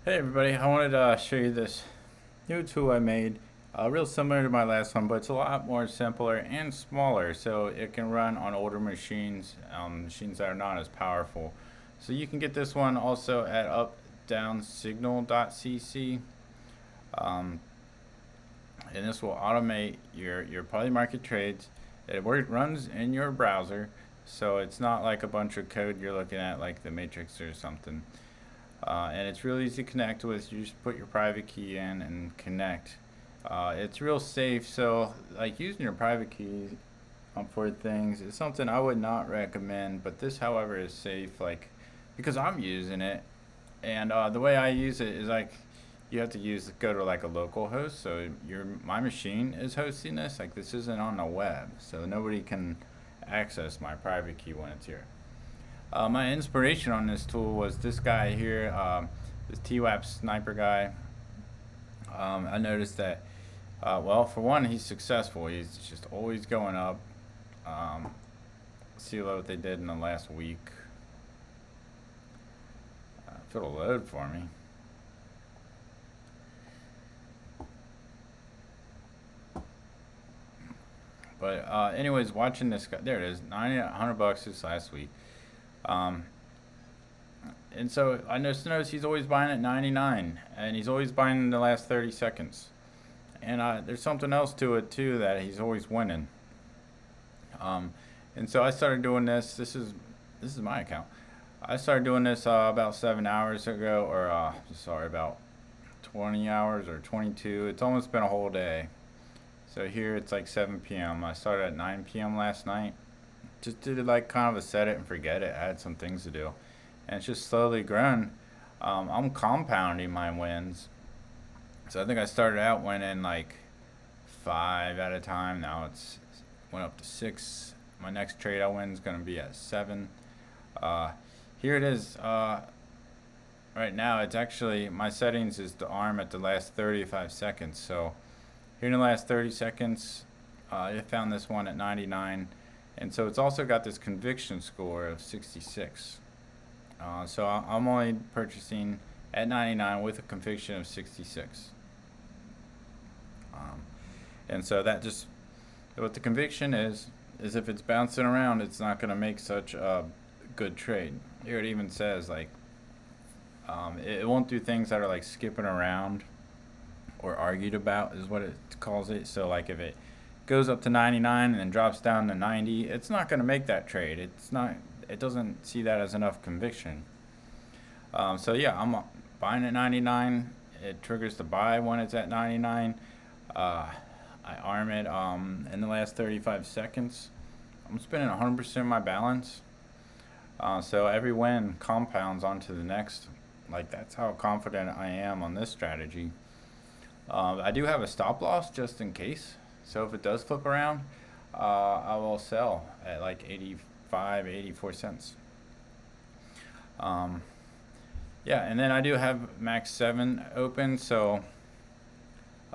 Hey everybody, I wanted to show you this new tool I made. Real similar to my last one, but it's a lot more simpler and smaller, so it can run on older machines, machines that are not as powerful. So you can get this one also at updownsignal.cc, um, and this will automate your Polymarket trades. It runs in your browser, so it's not like a bunch of code you're looking at like the Matrix or something. And it's real easy to connect with. You just put your private key in and connect. It's real safe, so like using your private key for things is something I would not recommend, but this however is safe, like because I'm using it. And the way I use it is like you have to go to like a local host, so my machine is hosting this. Like this isn't on the web, so nobody can access my private key when it's here. My inspiration on this tool was this guy here, this TWAP sniper guy. I noticed that, well, for one, he's successful. He's just always going up. See what they did in the last week. If it'll load for me. But anyways, watching this guy, there it is, $100 this last week. And so I notice he's always buying at 99, and he's always buying in the last 30 seconds. And there's something else to it too, that he's always winning. And so I started doing this. This is my account. I started doing this about 7 hours ago, or sorry, about 20 hours or 22. It's almost been a whole day. So here it's like 7 p.m. I started at 9 p.m. last night. Just did like kind of a set it and forget it. I had some things to do, and it's just slowly grown. I'm compounding my wins. So I think I started out winning like 5 at a time. Now it's went up to 6. My next trade I win is going to be at 7. Here it is. Right now it's actually, my settings is to arm at the last 35 seconds. So here in the last 30 seconds, I found this one at 99. And so it's also got this conviction score of 66. So I'm only purchasing at 99 with a conviction of 66. And so that just, what the conviction is if it's bouncing around, it's not going to make such a good trade. Here it even says like, it won't do things that are like skipping around or argued about is what it calls it. So like if it goes up to 99 and then drops down to 90, it's not going to make that trade. It doesn't see that as enough conviction. So yeah, I'm buying at 99. It triggers the buy when it's at 99. I arm it in the last 35 seconds. I'm spending 100% of my balance. So every win compounds onto the next. Like that's how confident I am on this strategy. I do have a stop loss just in case. So if it does flip around, I will sell at like 85, 84 cents. Yeah, and then I do have max 7 open, so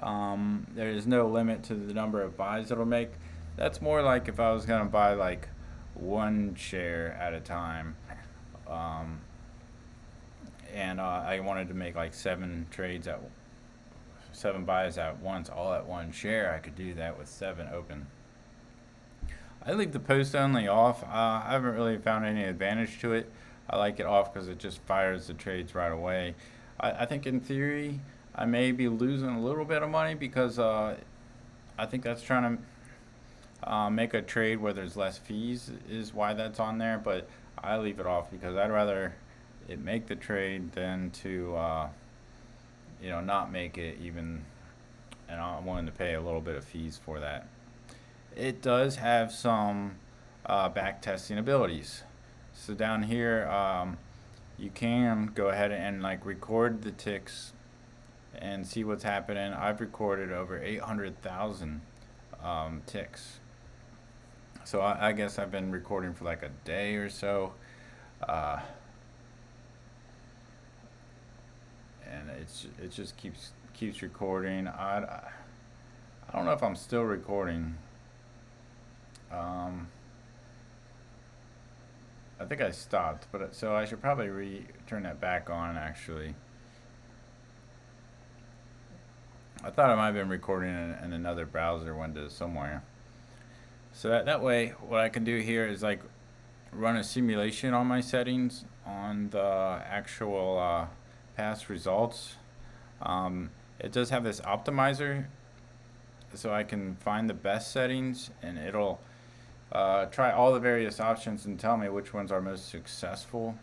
there is no limit to the number of buys it'll make. That's more like if I was going to buy like 1 share at a time. And I wanted to make like 7 buys at once, all at 1 share. I could do that with 7 open. I leave the post only off. I haven't really found any advantage to it. I like it off because it just fires the trades right away. I think in theory I may be losing a little bit of money because I think that's trying to make a trade where there's less fees is why that's on there. But I leave it off because I'd rather it make the trade than to not make it even, and I'm willing to pay a little bit of fees for that. It does have some backtesting abilities. So down here, you can go ahead and like record the ticks and see what's happening. I've recorded over 800,000 ticks. So I guess I've been recording for like a day or so. And it just keeps recording. I don't know if I'm still recording. I think I stopped, but so I should probably turn that back on actually. I thought I might have been recording in another browser window somewhere. So that way, what I can do here is like run a simulation on my settings on the actual past results. It does have this optimizer, so I can find the best settings, and it'll try all the various options and tell me which ones are most successful.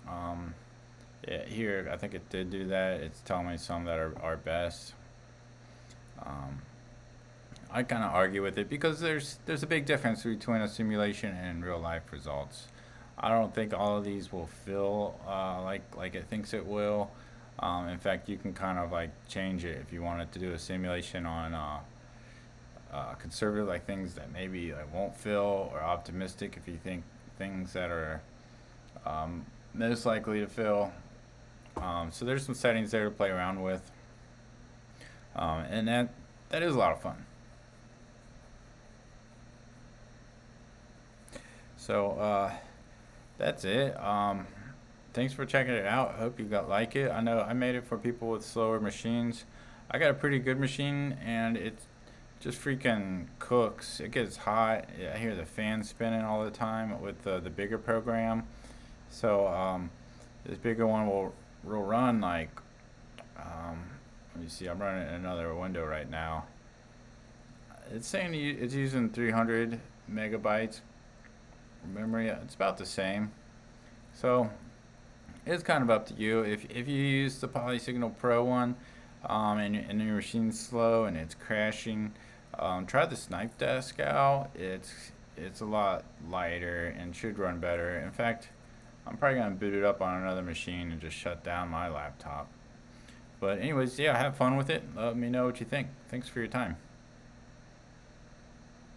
Um, yeah, here, I think it did do that. It's telling me some that are best. Um, I kind of argue with it because there's a big difference between a simulation and real life results. I don't think all of these will feel like it thinks it will. In fact, you can kind of like change it if you wanted to do a simulation on conservative, like things that maybe like won't fill, or optimistic if you think things that are most likely to fill. So there's some settings there to play around with, and that is a lot of fun. So that's it. Thanks for checking it out. I hope you got like it. I know I made it for people with slower machines. I got a pretty good machine, and it just freaking cooks. It gets hot. I hear the fan spinning all the time with the bigger program. So this bigger one will run like let me see. I'm running another window right now. It's saying it's using 300 megabytes memory. It's about the same. So it's kind of up to you. If you use the PolySignal Pro one, and your machine's slow and it's crashing, try the Snipe Desk out. It's a lot lighter and should run better. In fact, I'm probably gonna boot it up on another machine and just shut down my laptop. But anyways, yeah, have fun with it. Let me know what you think. Thanks for your time.